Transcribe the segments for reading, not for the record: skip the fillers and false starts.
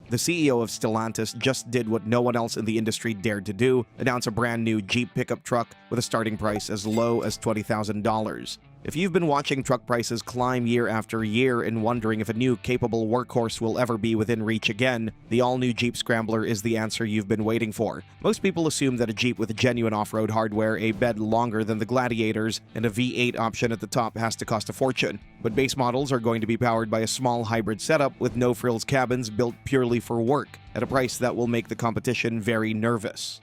The CEO of Stellantis just did what no one else in the industry dared to do, announce a brand new Jeep pickup truck with a starting price as low as $20,000. If you've been watching truck prices climb year after year and wondering if a new capable workhorse will ever be within reach again, the all-new Jeep Scrambler is the answer you've been waiting for. Most people assume that a Jeep with genuine off-road hardware, a bed longer than the Gladiators, and a V8 option at the top has to cost a fortune. But base models are going to be powered by a small hybrid setup with no-frills cabins built purely for work, at a price that will make the competition very nervous.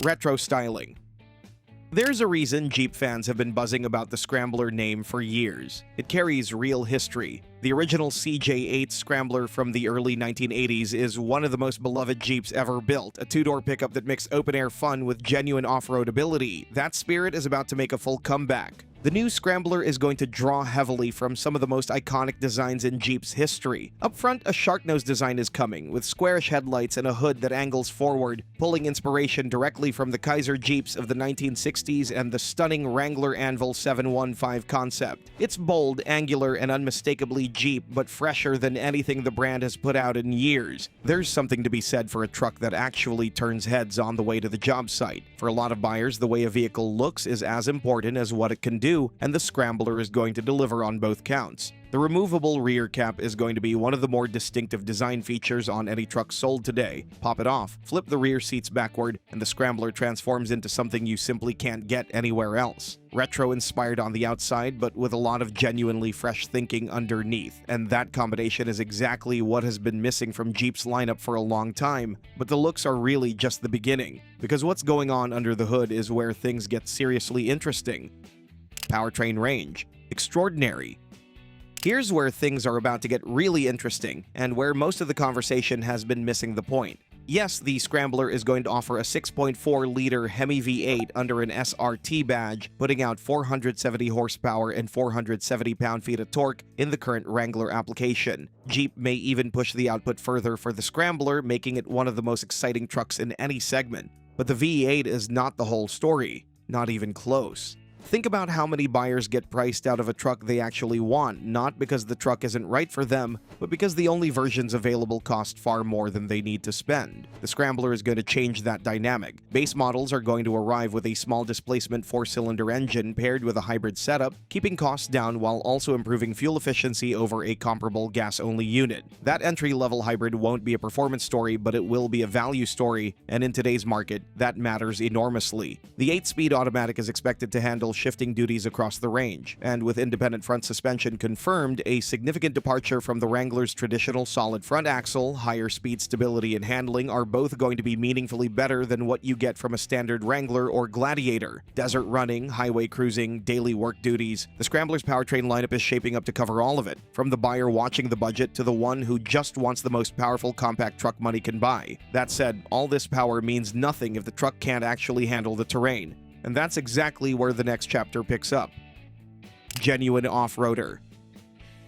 Retro styling. There's a reason Jeep fans have been buzzing about the Scrambler name for years. It carries real history. The original CJ8 Scrambler from the early 1980s is one of the most beloved Jeeps ever built, a two-door pickup that mixed open-air fun with genuine off-road ability. That spirit is about to make a full comeback. The new Scrambler is going to draw heavily from some of the most iconic designs in Jeep's history. Up front, a shark-nose design is coming, with squarish headlights and a hood that angles forward, pulling inspiration directly from the Kaiser Jeeps of the 1960s and the stunning Wrangler Anvil 715 concept. It's bold, angular, and unmistakably Jeep, but fresher than anything the brand has put out in years. There's something to be said for a truck that actually turns heads on the way to the job site. For a lot of buyers, the way a vehicle looks is as important as what it can do, and the Scrambler is going to deliver on both counts. The removable rear cap is going to be one of the more distinctive design features on any truck sold today. Pop it off, flip the rear seats backward, and the Scrambler transforms into something you simply can't get anywhere else. Retro-inspired on the outside, but with a lot of genuinely fresh thinking underneath, and that combination is exactly what has been missing from Jeep's lineup for a long time. But the looks are really just the beginning, because what's going on under the hood is where things get seriously interesting. Powertrain range. Extraordinary. Here's where things are about to get really interesting, and where most of the conversation has been missing the point. Yes, the Scrambler is going to offer a 6.4-liter Hemi V8 under an SRT badge, putting out 470 horsepower and 470 pound-feet of torque in the current Wrangler application. Jeep may even push the output further for the Scrambler, making it one of the most exciting trucks in any segment. But the V8 is not the whole story. Not even close. Think about how many buyers get priced out of a truck they actually want, not because the truck isn't right for them, but because the only versions available cost far more than they need to spend. The Scrambler is going to change that dynamic. Base models are going to arrive with a small displacement 4-cylinder engine paired with a hybrid setup, keeping costs down while also improving fuel efficiency over a comparable gas-only unit. That entry-level hybrid won't be a performance story, but it will be a value story, and in today's market, that matters enormously. The 8-speed automatic is expected to handle shifting duties across the range, and with independent front suspension confirmed, a significant departure from the Wrangler's traditional solid front axle, higher speed stability and handling are both going to be meaningfully better than what you get from a standard Wrangler or Gladiator. Desert running, highway cruising, daily work duties, the Scrambler's powertrain lineup is shaping up to cover all of it, from the buyer watching the budget to the one who just wants the most powerful compact truck money can buy. That said, all this power means nothing if the truck can't actually handle the terrain. And that's exactly where the next chapter picks up. Genuine off-roader.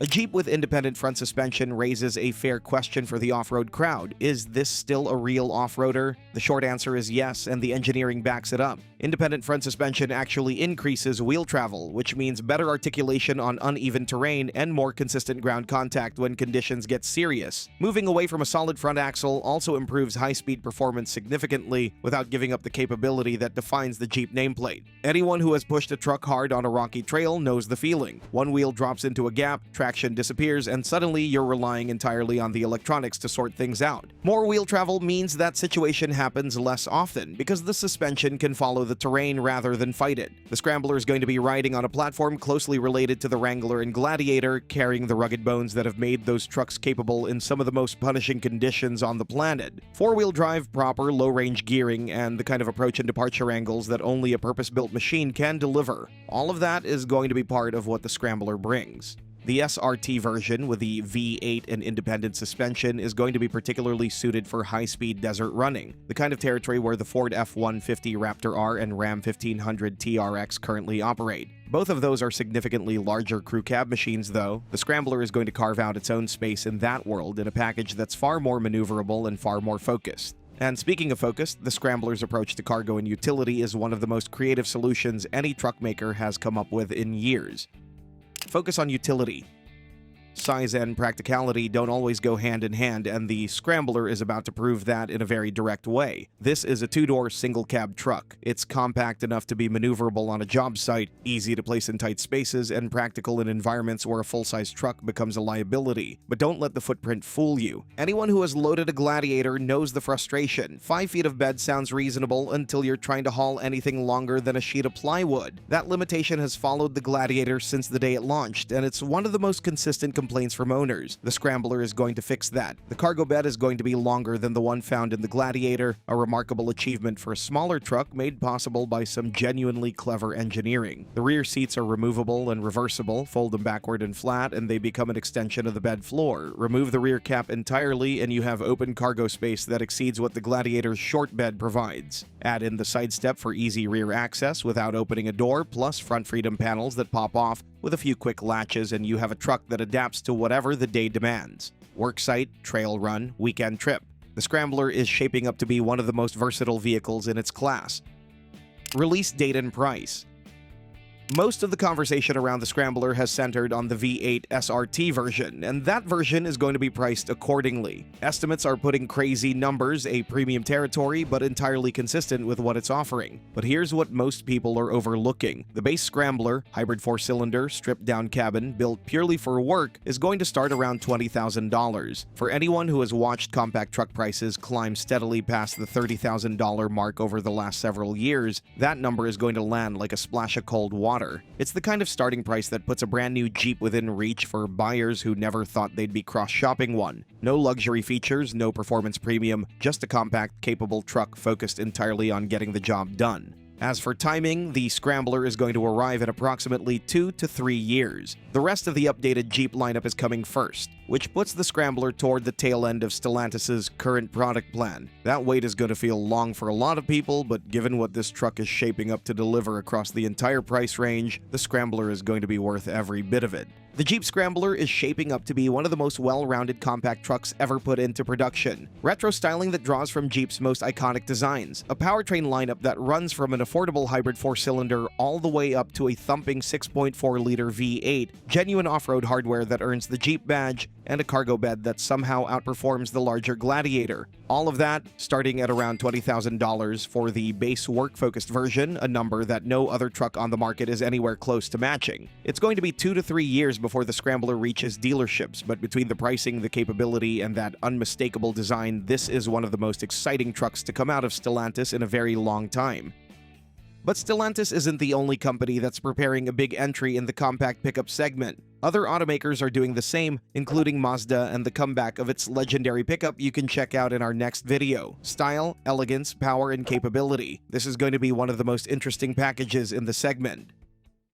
A Jeep with independent front suspension raises a fair question for the off-road crowd. Is this still a real off-roader? The short answer is yes, and the engineering backs it up. Independent front suspension actually increases wheel travel, which means better articulation on uneven terrain and more consistent ground contact when conditions get serious. Moving away from a solid front axle also improves high-speed performance significantly without giving up the capability that defines the Jeep nameplate. Anyone who has pushed a truck hard on a rocky trail knows the feeling. One wheel drops into a gap, traction disappears, and suddenly you're relying entirely on the electronics to sort things out. More wheel travel means that situation happens less often, because the suspension can follow the terrain rather than fight it. The Scrambler is going to be riding on a platform closely related to the Wrangler and Gladiator, carrying the rugged bones that have made those trucks capable in some of the most punishing conditions on the planet. Four-wheel drive, proper low-range gearing, and the kind of approach and departure angles that only a purpose-built machine can deliver. All of that is going to be part of what the Scrambler brings. The SRT version with the V8 and independent suspension is going to be particularly suited for high-speed desert running, the kind of territory where the Ford F-150 Raptor R and Ram 1500 TRX currently operate. Both of those are significantly larger crew cab machines, though. The Scrambler is going to carve out its own space in that world in a package that's far more maneuverable and far more focused. And speaking of focus, the Scrambler's approach to cargo and utility is one of the most creative solutions any truck maker has come up with in years. Focus on utility. Size and practicality don't always go hand in hand, and the Scrambler is about to prove that in a very direct way. This is a two-door single-cab truck. It's compact enough to be maneuverable on a job site, easy to place in tight spaces, and practical in environments where a full-size truck becomes a liability. But don't let the footprint fool you. Anyone who has loaded a Gladiator knows the frustration. 5 feet of bed sounds reasonable until you're trying to haul anything longer than a sheet of plywood. That limitation has followed the Gladiator since the day it launched, and it's one of the most consistent complaints from owners. The Scrambler is going to fix that. The cargo bed is going to be longer than the one found in the Gladiator, a remarkable achievement for a smaller truck made possible by some genuinely clever engineering. The rear seats are removable and reversible, fold them backward and flat, and they become an extension of the bed floor. Remove the rear cap entirely, and you have open cargo space that exceeds what the Gladiator's short bed provides. Add in the side step for easy rear access without opening a door, plus front freedom panels that pop off with a few quick latches, and you have a truck that adapts to whatever the day demands. Work site, trail run, weekend trip. The Scrambler is shaping up to be one of the most versatile vehicles in its class. Release date and price. Most of the conversation around the Scrambler has centered on the V8 SRT version, and that version is going to be priced accordingly. Estimates are putting crazy numbers, a premium territory, but entirely consistent with what it's offering. But here's what most people are overlooking. The base Scrambler, hybrid 4-cylinder, stripped-down cabin, built purely for work, is going to start around $20,000. For anyone who has watched compact truck prices climb steadily past the $30,000 mark over the last several years, that number is going to land like a splash of cold water. It's the kind of starting price that puts a brand new Jeep within reach for buyers who never thought they'd be cross-shopping one. No luxury features, no performance premium, just a compact, capable truck focused entirely on getting the job done. As for timing, the Scrambler is going to arrive in approximately 2 to 3 years. The rest of the updated Jeep lineup is coming first, which puts the Scrambler toward the tail end of Stellantis' current product plan. That wait is going to feel long for a lot of people, but given what this truck is shaping up to deliver across the entire price range, the Scrambler is going to be worth every bit of it. The Jeep Scrambler is shaping up to be one of the most well-rounded compact trucks ever put into production. Retro styling that draws from Jeep's most iconic designs, a powertrain lineup that runs from an affordable hybrid 4-cylinder all the way up to a thumping 6.4-liter V8, genuine off-road hardware that earns the Jeep badge, and a cargo bed that somehow outperforms the larger Gladiator. All of that starting at around $20,000 for the base work-focused version, a number that no other truck on the market is anywhere close to matching. It's going to be 2 to 3 years before the Scrambler reaches dealerships, but between the pricing, the capability, and that unmistakable design, this is one of the most exciting trucks to come out of Stellantis in a very long time. But Stellantis isn't the only company that's preparing a big entry in the compact pickup segment. Other automakers are doing the same, including Mazda and the comeback of its legendary pickup you can check out in our next video. Style, elegance, power, and capability. This is going to be one of the most interesting packages in the segment.